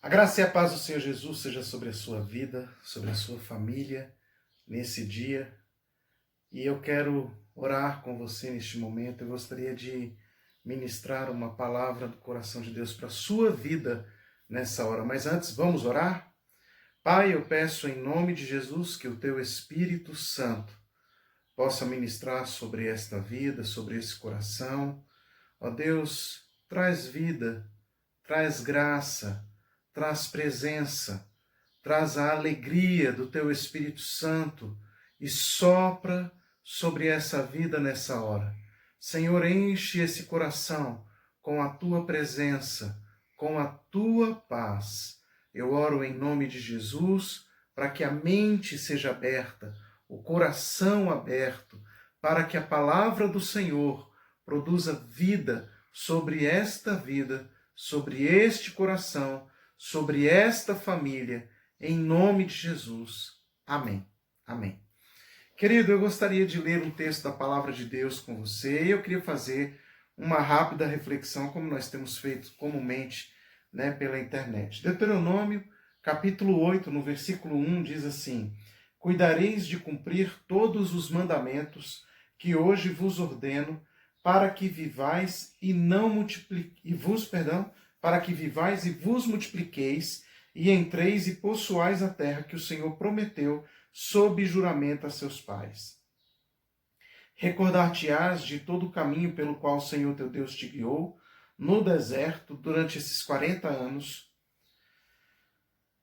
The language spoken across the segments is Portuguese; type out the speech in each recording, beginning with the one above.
A graça e a paz do Senhor Jesus seja sobre a sua vida, sobre a sua família, nesse dia. E eu quero orar com você neste momento. Eu gostaria de ministrar uma palavra do coração de Deus para a sua vida nessa hora. Mas antes, vamos orar? Pai, eu peço em nome de Jesus que o teu Espírito Santo possa ministrar sobre esta vida, sobre esse coração. Ó Deus, traz vida, traz graça, traz presença, traz a alegria do teu Espírito Santo e sopra sobre essa vida nessa hora. Senhor, enche esse coração com a tua presença, com a tua paz. Eu oro em nome de Jesus para que a mente seja aberta, o coração aberto, para que a palavra do Senhor produza vida sobre esta vida, sobre este coração, sobre esta família, em nome de Jesus. Amém. Amém. Querido, eu gostaria de ler um texto da Palavra de Deus com você e eu queria fazer uma rápida reflexão, como nós temos feito comumente, pela internet. Deuteronômio, capítulo 8, no versículo 1, diz assim: Cuidareis de cumprir todos os mandamentos que hoje vos ordeno, para que vivais e para que vivais e vos multipliqueis, e entreis e possuais a terra que o Senhor prometeu sob juramento a seus pais. Recordar-te-ás de todo o caminho pelo qual o Senhor teu Deus te guiou no deserto durante esses 40 anos,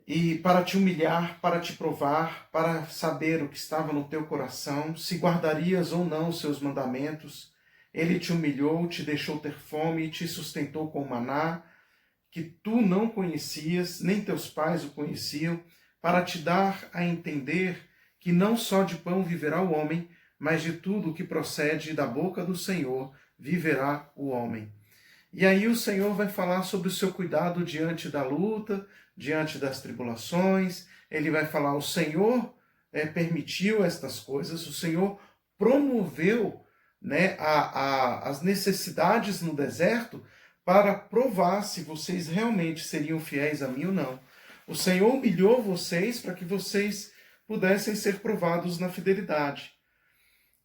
e para te humilhar, para te provar, para saber o que estava no teu coração, se guardarias ou não os seus mandamentos. Ele te humilhou, te deixou ter fome e te sustentou com maná, que tu não conhecias, nem teus pais o conheciam, para te dar a entender que não só de pão viverá o homem, mas de tudo o que procede da boca do Senhor viverá o homem. E aí o Senhor vai falar sobre o seu cuidado diante da luta, diante das tribulações. Ele vai falar, o Senhor permitiu estas coisas, o Senhor promoveu as necessidades no deserto para provar se vocês realmente seriam fiéis a mim ou não. O Senhor humilhou vocês para que vocês pudessem ser provados na fidelidade.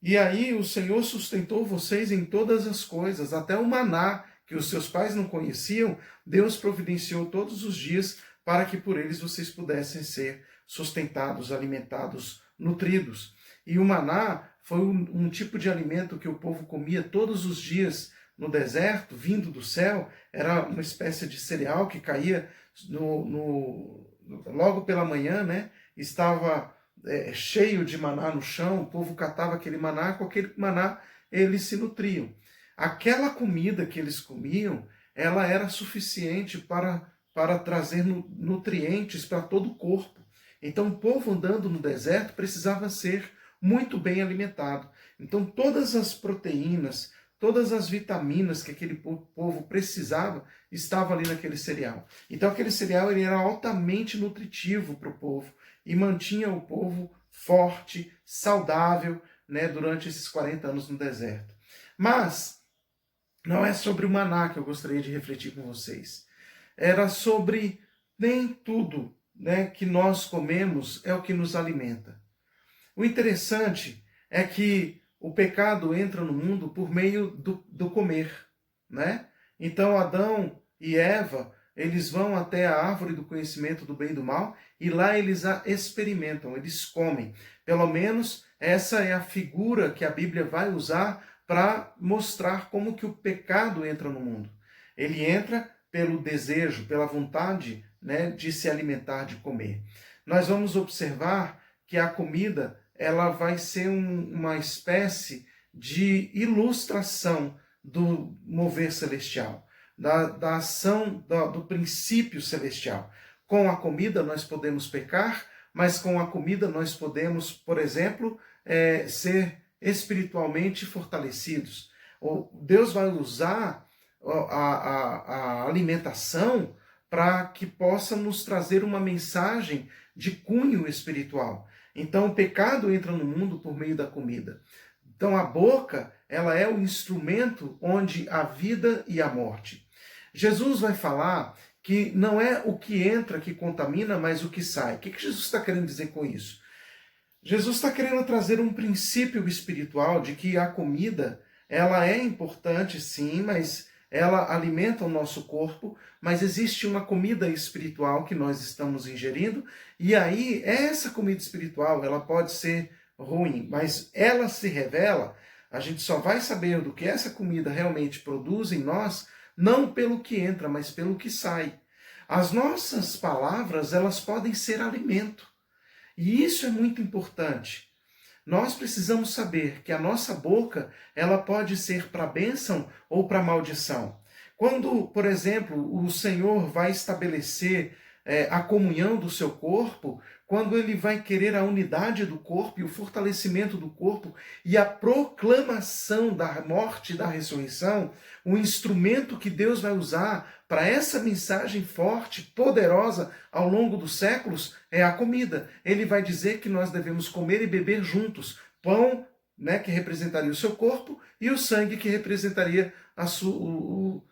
E aí o Senhor sustentou vocês em todas as coisas, até o maná que os seus pais não conheciam, Deus providenciou todos os dias para que por eles vocês pudessem ser sustentados, alimentados, nutridos. E o maná foi um tipo de alimento que o povo comia todos os dias no deserto, vindo do céu. Era uma espécie de cereal que caía logo pela manhã, estava cheio de maná no chão, o povo catava aquele maná, com aquele maná eles se nutriam. Aquela comida que eles comiam, ela era suficiente para trazer nutrientes para todo o corpo. Então o povo andando no deserto precisava ser muito bem alimentado. Então todas as proteínas, todas as vitaminas que aquele povo precisava estavam ali naquele cereal. Então aquele cereal ele era altamente nutritivo para o povo e mantinha o povo forte, saudável, durante esses 40 anos no deserto. Mas não é sobre o maná que eu gostaria de refletir com vocês. Era sobre nem tudo que nós comemos é o que nos alimenta. O interessante é que o pecado entra no mundo por meio do comer. Então Adão e Eva, eles vão até a árvore do conhecimento do bem e do mal e lá eles a experimentam, eles comem. Pelo menos essa é a figura que a Bíblia vai usar para mostrar como que o pecado entra no mundo. Ele entra pelo desejo, pela vontade de se alimentar, de comer. Nós vamos observar que a comida ela vai ser uma espécie de ilustração do mover celestial, da ação do princípio celestial. Com a comida nós podemos pecar, mas com a comida nós podemos, por exemplo, ser espiritualmente fortalecidos. Deus vai usar a alimentação para que possa nos trazer uma mensagem de cunho espiritual. Então o pecado entra no mundo por meio da comida. Então a boca, ela é o instrumento onde a vida e a morte. Jesus vai falar que não é o que entra que contamina, mas o que sai. O que Jesus está querendo dizer com isso? Jesus está querendo trazer um princípio espiritual de que a comida, ela é importante sim, mas ela alimenta o nosso corpo, mas existe uma comida espiritual que nós estamos ingerindo, e aí essa comida espiritual, ela pode ser ruim, mas ela se revela, a gente só vai saber do que essa comida realmente produz em nós, não pelo que entra, mas pelo que sai. As nossas palavras, elas podem ser alimento. E isso é muito importante. Nós precisamos saber que a nossa boca, ela pode ser para bênção ou para maldição. Quando, por exemplo, o Senhor vai estabelecer a comunhão do seu corpo, quando ele vai querer a unidade do corpo e o fortalecimento do corpo e a proclamação da morte e da ressurreição, o instrumento que Deus vai usar para essa mensagem forte, poderosa ao longo dos séculos é a comida. Ele vai dizer que nós devemos comer e beber juntos. Pão, né, que representaria o seu corpo, e o sangue que representaria o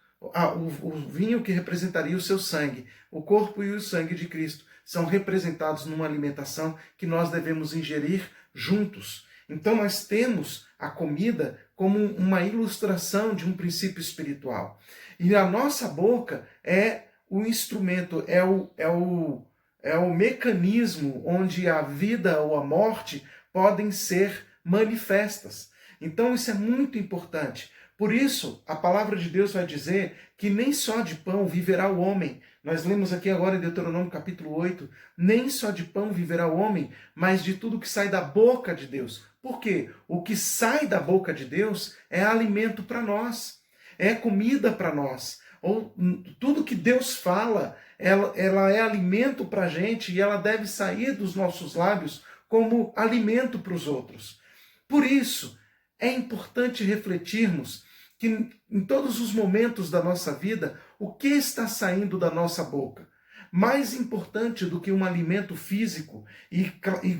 vinho que representaria o seu sangue. O corpo e o sangue de Cristo são representados numa alimentação que nós devemos ingerir juntos. Então nós temos a comida como uma ilustração de um princípio espiritual. E a nossa boca é o instrumento, é o mecanismo onde a vida ou a morte podem ser manifestas. Então isso é muito importante. Por isso, a palavra de Deus vai dizer que nem só de pão viverá o homem. Nós lemos aqui agora em Deuteronômio capítulo 8, nem só de pão viverá o homem, mas de tudo que sai da boca de Deus. Por quê? O que sai da boca de Deus é alimento para nós, é comida para nós. Ou tudo que Deus fala, ela é alimento para a gente e ela deve sair dos nossos lábios como alimento para os outros. Por isso, é importante refletirmos que em todos os momentos da nossa vida, o que está saindo da nossa boca? Mais importante do que um alimento físico, e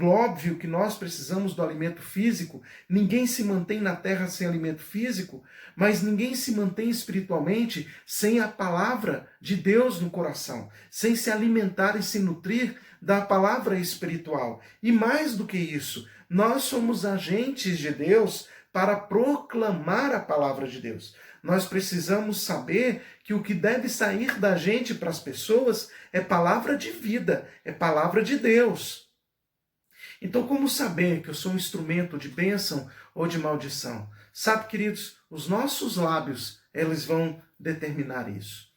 óbvio que nós precisamos do alimento físico, ninguém se mantém na terra sem alimento físico, mas ninguém se mantém espiritualmente sem a palavra de Deus no coração, sem se alimentar e se nutrir da palavra espiritual. E mais do que isso, nós somos agentes de Deus para proclamar a palavra de Deus. Nós precisamos saber que o que deve sair da gente para as pessoas é palavra de vida, é palavra de Deus. Então, como saber que eu sou um instrumento de bênção ou de maldição? Sabe, queridos, os nossos lábios, eles vão determinar isso.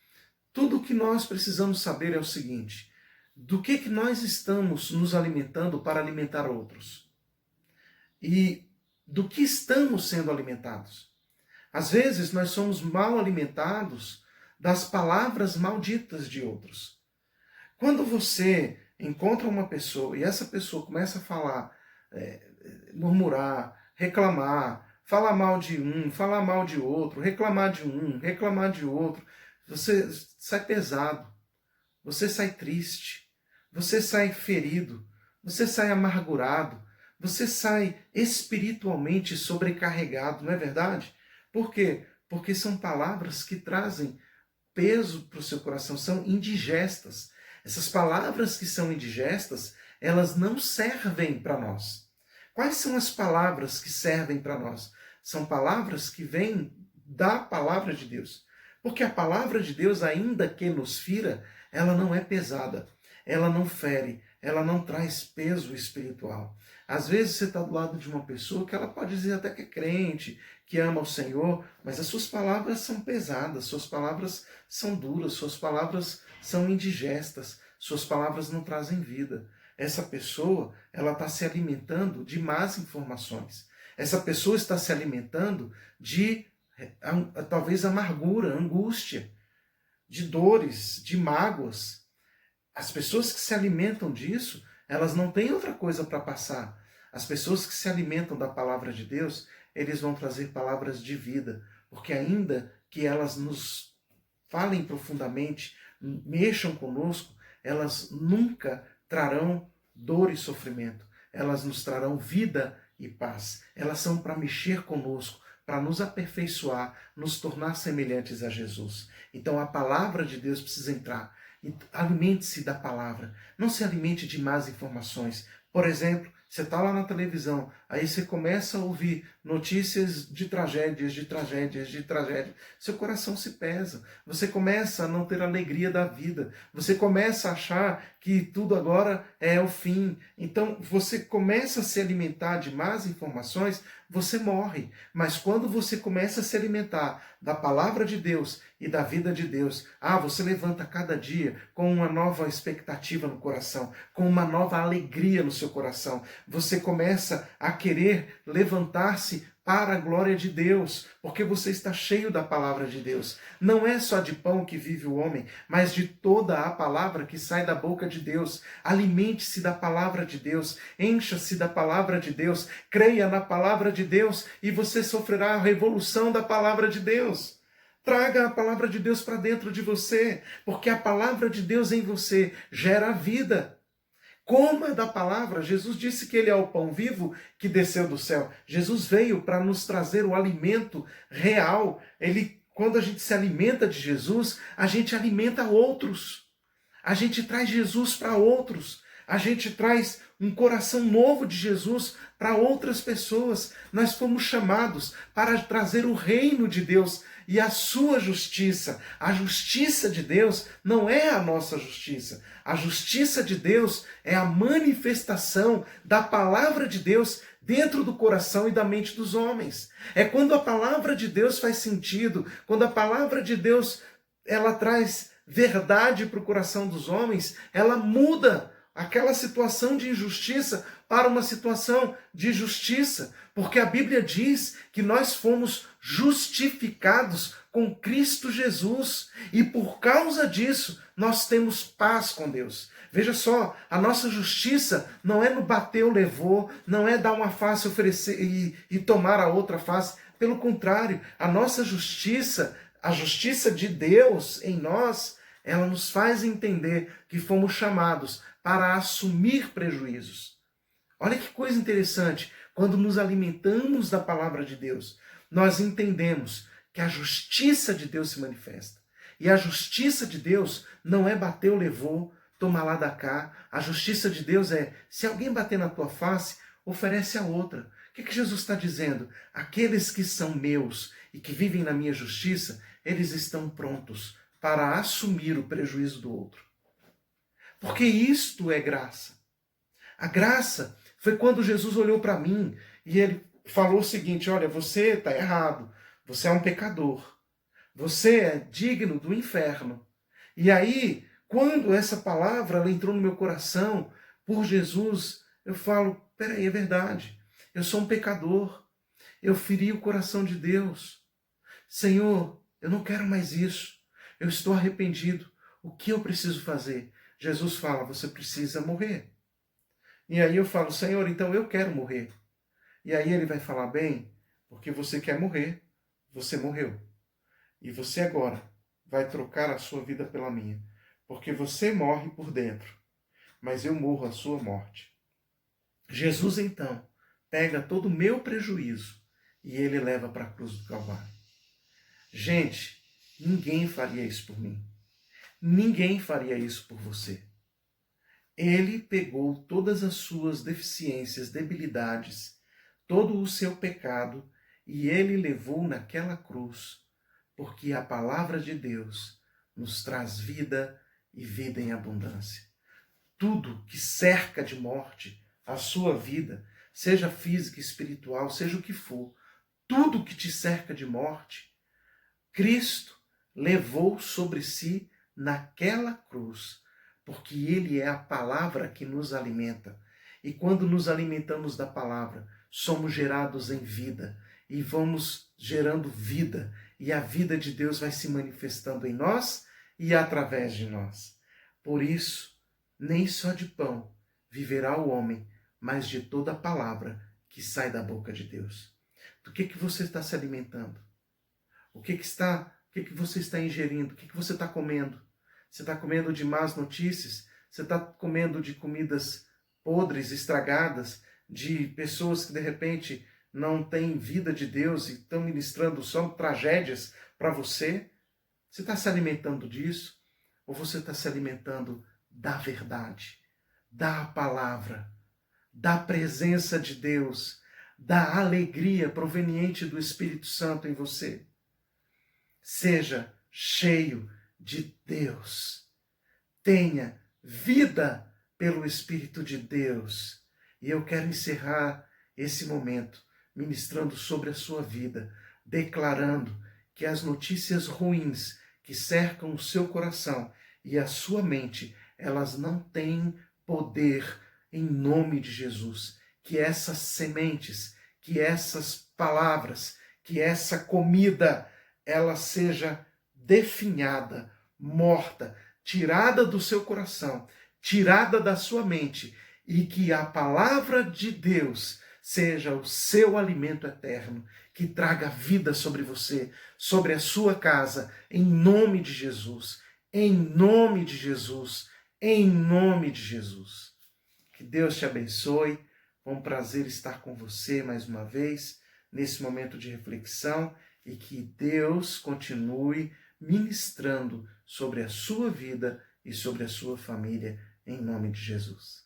Tudo o que nós precisamos saber é o seguinte: do que nós estamos nos alimentando para alimentar outros? E do que estamos sendo alimentados? Às vezes nós somos mal alimentados das palavras malditas de outros. Quando você encontra uma pessoa e essa pessoa começa a falar, murmurar, reclamar, falar mal de um, falar mal de outro, reclamar de um, reclamar de outro, você sai pesado, você sai triste, você sai ferido, você sai amargurado, você sai espiritualmente sobrecarregado, não é verdade? Por quê? Porque são palavras que trazem peso para o seu coração, são indigestas. Essas palavras que são indigestas, elas não servem para nós. Quais são as palavras que servem para nós? São palavras que vêm da palavra de Deus. Porque a palavra de Deus, ainda que nos fira, ela não é pesada, ela não fere, ela não traz peso espiritual. Às vezes você está do lado de uma pessoa que ela pode dizer até que é crente, que ama o Senhor, mas as suas palavras são pesadas, suas palavras são duras, suas palavras são indigestas, suas palavras não trazem vida. Essa pessoa, ela está se alimentando de más informações. Essa pessoa está se alimentando de talvez amargura, angústia, de dores, de mágoas. As pessoas que se alimentam disso, elas não têm outra coisa para passar. As pessoas que se alimentam da palavra de Deus, eles vão trazer palavras de vida, porque ainda que elas nos falem profundamente, mexam conosco, elas nunca trarão dor e sofrimento. Elas nos trarão vida e paz. Elas são para mexer conosco, para nos aperfeiçoar, nos tornar semelhantes a Jesus. Então a palavra de Deus precisa entrar. Alimente-se da palavra. Não se alimente de más informações. Por exemplo, você está lá na televisão, aí você começa a ouvir notícias de tragédias, de tragédias, de tragédias. Seu coração se pesa. Você começa a não ter alegria da vida. Você começa a achar que tudo agora é o fim. Então, você começa a se alimentar de más informações, você morre. Mas quando você começa a se alimentar da palavra de Deus e da vida de Deus, você levanta cada dia com uma nova expectativa no coração, com uma nova alegria no seu coração. Você começa a querer levantar-se para a glória de Deus, porque você está cheio da palavra de Deus. Não é só de pão que vive o homem, mas de toda a palavra que sai da boca de Deus. Alimente-se da palavra de Deus, encha-se da palavra de Deus, creia na palavra de Deus e você sofrerá a revolução da palavra de Deus. Traga a palavra de Deus para dentro de você, porque a palavra de Deus em você gera vida. Coma da palavra. Jesus disse que ele é o pão vivo que desceu do céu. Jesus veio para nos trazer o alimento real. Quando a gente se alimenta de Jesus, a gente alimenta outros. A gente traz Jesus para outros. A gente traz um coração novo de Jesus para outras pessoas. Nós fomos chamados para trazer o reino de Deus e a sua justiça. A justiça de Deus não é a nossa justiça. A justiça de Deus é a manifestação da palavra de Deus dentro do coração e da mente dos homens. É quando a palavra de Deus faz sentido, quando a palavra de Deus ela traz verdade para o coração dos homens, ela muda aquela situação de injustiça para uma situação de justiça, porque a Bíblia diz que nós fomos justificados com Cristo Jesus e por causa disso nós temos paz com Deus. Veja só, a nossa justiça não é no bateu, levou, não é dar uma face oferecer e tomar a outra face. Pelo contrário, a nossa justiça, a justiça de Deus em nós, ela nos faz entender que fomos chamados para assumir prejuízos. Olha que coisa interessante, quando nos alimentamos da palavra de Deus, nós entendemos que a justiça de Deus se manifesta. E a justiça de Deus não é bateu, levou, toma lá da cá. A justiça de Deus é, se alguém bater na tua face, oferece a outra. O que Jesus está dizendo? Aqueles que são meus e que vivem na minha justiça, eles estão prontos para assumir o prejuízo do outro. Porque isto é graça. A graça foi quando Jesus olhou para mim e ele falou o seguinte: olha, você está errado, você é um pecador, você é digno do inferno. E aí, quando essa palavra ela entrou no meu coração por Jesus, eu falo, peraí, é verdade, eu sou um pecador, eu feri o coração de Deus. Senhor, eu não quero mais isso, eu estou arrependido, o que eu preciso fazer? Jesus fala, você precisa morrer. E aí eu falo, Senhor, então eu quero morrer. E aí ele vai falar, bem, porque você quer morrer, você morreu. E você agora vai trocar a sua vida pela minha. Porque você morre por dentro, mas eu morro a sua morte. Jesus, então, pega todo o meu prejuízo e ele leva para a cruz do Calvário. Gente, ninguém faria isso por mim. Ninguém faria isso por você. Ele pegou todas as suas deficiências, debilidades, todo o seu pecado e ele levou naquela cruz, porque a palavra de Deus nos traz vida e vida em abundância. Tudo que cerca de morte a sua vida, seja física, espiritual, seja o que for, tudo que te cerca de morte, Cristo levou sobre si naquela cruz, porque ele é a palavra que nos alimenta. E quando nos alimentamos da palavra, somos gerados em vida e vamos gerando vida, e a vida de Deus vai se manifestando em nós e através de nós. Por isso, nem só de pão viverá o homem, mas de toda a palavra que sai da boca de Deus. Do que você está se alimentando? O que você está ingerindo? O que você está comendo? Você está comendo de más notícias? Você está comendo de comidas podres, estragadas, de pessoas que de repente não têm vida de Deus e estão ministrando só tragédias para você? Você está se alimentando disso? Ou você está se alimentando da verdade, da palavra, da presença de Deus, da alegria proveniente do Espírito Santo em você? Seja cheio de Deus. Tenha vida pelo Espírito de Deus. E eu quero encerrar esse momento ministrando sobre a sua vida, declarando que as notícias ruins que cercam o seu coração e a sua mente, elas não têm poder em nome de Jesus. Que essas sementes, que essas palavras, que essa comida, ela seja definhada, morta, tirada do seu coração, tirada da sua mente, e que a palavra de Deus seja o seu alimento eterno, que traga vida sobre você, sobre a sua casa, em nome de Jesus, em nome de Jesus, em nome de Jesus. Que Deus te abençoe, foi um prazer estar com você mais uma vez, nesse momento de reflexão, e que Deus continue ministrando sobre a sua vida e sobre a sua família, em nome de Jesus.